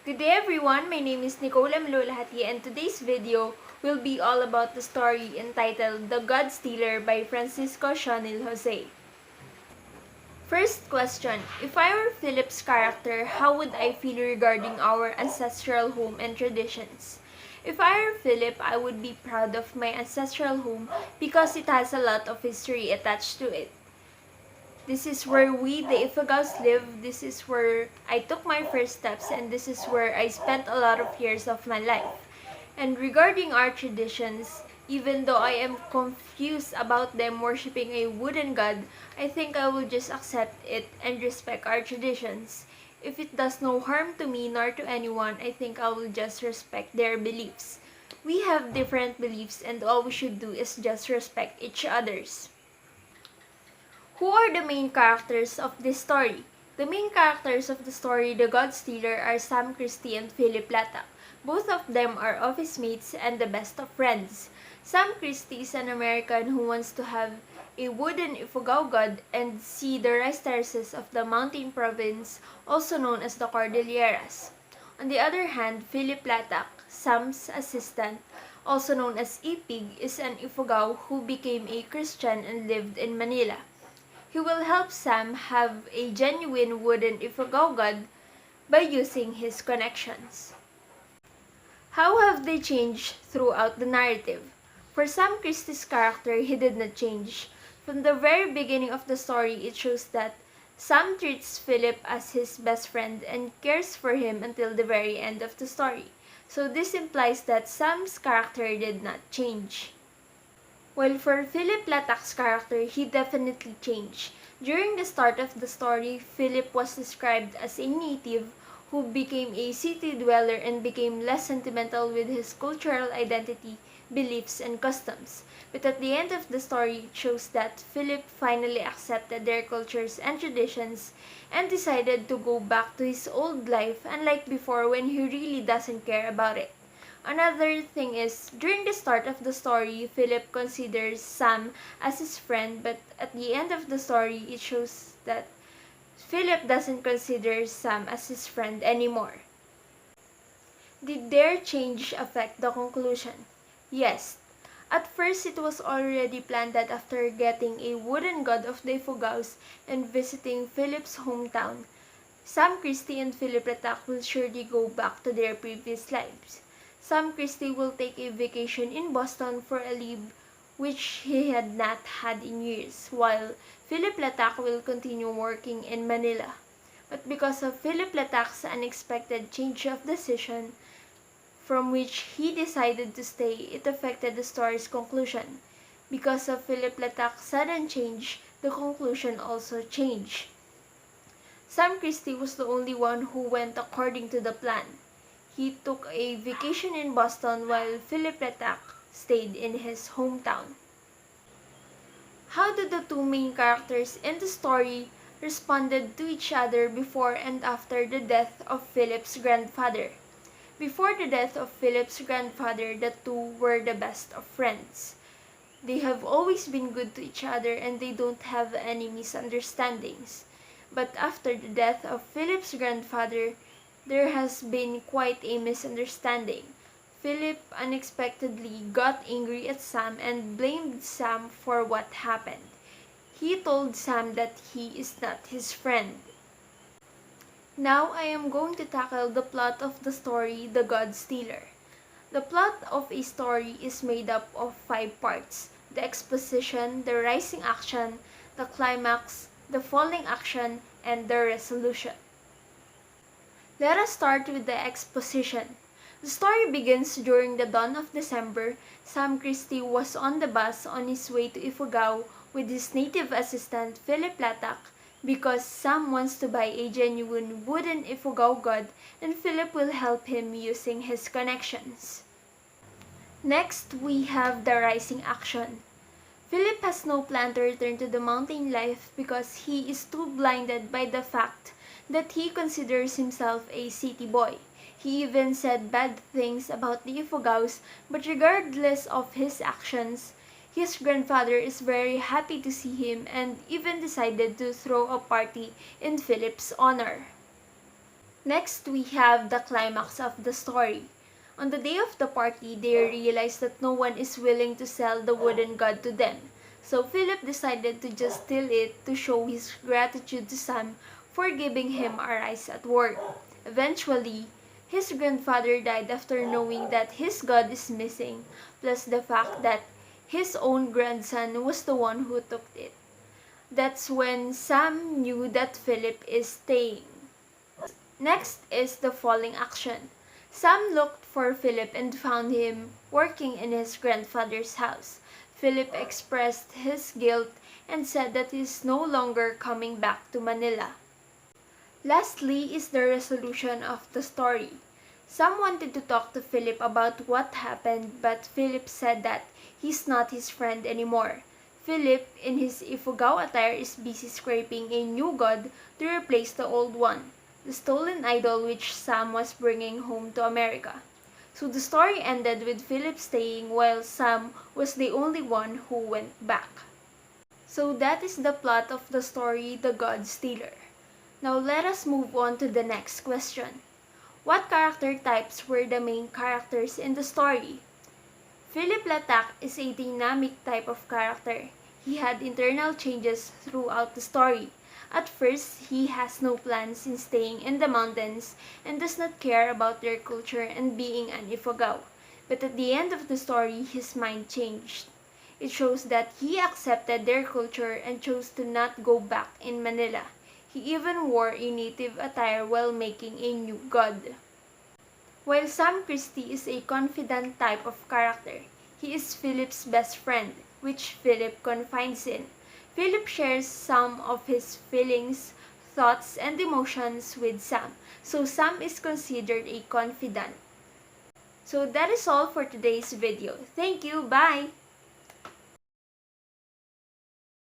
Good day everyone, my name is Nicole Amlolahati and today's video will be all about the story entitled The God Stealer by Francisco Sionil Jose. First question, if I were Philip's character, how would I feel regarding our ancestral home and traditions? If I were Philip, I would be proud of my ancestral home because it has a lot of history attached to it. This is where we, the Ifagaos, live. This is where I took my first steps, and this is where I spent a lot of years of my life. And regarding our traditions, even though I am confused about them worshipping a wooden god, I think I will just accept it and respect our traditions. If it does no harm to me nor to anyone, I think I will just respect their beliefs. We have different beliefs, and all we should do is just respect each other's. Who are the main characters of this story? The main characters of the story, The God Stealer, are Sam Christie and Philip Latak. Both of them are office mates and the best of friends. Sam Christie is an American who wants to have a wooden Ifugao god and see the rice terraces of the mountain province, also known as the Cordilleras. On the other hand, Philip Latak, Sam's assistant, also known as Ipig, is an Ifugao who became a Christian and lived in Manila. He will help Sam have a genuine wooden Ifugao god by using his connections. How have they changed throughout the narrative? For Sam Christie's character, he did not change. From the very beginning of the story, it shows that Sam treats Philip as his best friend and cares for him until the very end of the story. So this implies that Sam's character did not change. While for Philip Latak's character, he definitely changed. During the start of the story, Philip was described as a native who became a city dweller and became less sentimental with his cultural identity, beliefs, and customs. But at the end of the story, it shows that Philip finally accepted their cultures and traditions and decided to go back to his old life, unlike before when he really doesn't care about it. Another thing is, during the start of the story, Philip considers Sam as his friend, but at the end of the story, it shows that Philip doesn't consider Sam as his friend anymore. Did their change affect the conclusion? Yes. At first, it was already planned that after getting a wooden god of the Ifugaos and visiting Philip's hometown, Sam Christie and Philip Latak will surely go back to their previous lives. Sam Christie will take a vacation in Boston for a leave which he had not had in years, while Philip Latak will continue working in Manila. But because of Philip Latak's unexpected change of decision, from which he decided to stay, it affected the story's conclusion. Because of Philip Latak's sudden change, the conclusion also changed. Sam Christie was the only one who went according to the plan. He took a vacation in Boston while Philip Latak stayed in his hometown. How did the two main characters in the story responded to each other before and after the death of Philip's grandfather? Before the death of Philip's grandfather, the two were the best of friends. They have always been good to each other and they don't have any misunderstandings. But after the death of Philip's grandfather, there has been quite a misunderstanding. Philip unexpectedly got angry at Sam and blamed Sam for what happened. He told Sam that he is not his friend. Now I am going to tackle the plot of the story, The God Stealer. The plot of a story is made up of 5 parts: the exposition, the rising action, the climax, the falling action, and the resolution. Let us start with the exposition. The story begins during the dawn of December. Sam Christie was on the bus on his way to Ifugao with his native assistant Philip Latak because Sam wants to buy a genuine wooden Ifugao god and Philip will help him using his connections. Next, we have the rising action. Philip has no plan to return to the mountain life because he is too blinded by the fact that he considers himself a city boy. He even said bad things about the Ifugaos, but regardless of his actions, his grandfather is very happy to see him and even decided to throw a party in Philip's honor. Next, we have the climax of the story. On the day of the party, they realize that no one is willing to sell the wooden god to them. So Philip decided to just steal it to show his gratitude to Sam for giving him a rise at work. Eventually, his grandfather died after knowing that his god is missing, plus the fact that his own grandson was the one who took it. That's when Sam knew that Philip is staying. Next is the falling action. Sam looked for Philip and found him working in his grandfather's house. Philip expressed his guilt and said that he is no longer coming back to Manila. Lastly is the resolution of the story. Sam wanted to talk to Philip about what happened, but Philip said that he's not his friend anymore. Philip, in his Ifugao attire, is busy scraping a new god to replace the old one, the stolen idol which Sam was bringing home to America. So the story ended with Philip staying while Sam was the only one who went back. So that is the plot of the story The God Stealer. Now let us move on to the next question. What character types were the main characters in the story? Philip Latak is a dynamic type of character. He had internal changes throughout the story. At first, he has no plans in staying in the mountains and does not care about their culture and being an Ifugao. But at the end of the story, his mind changed. It shows that he accepted their culture and chose to not go back in Manila. He even wore a native attire while making a new god. While Sam Christie is a confident type of character, he is Philip's best friend, which Philip confides in. Philip shares some of his feelings, thoughts, and emotions with Sam, so Sam is considered a confidant. So that is all for today's video. Thank you, bye!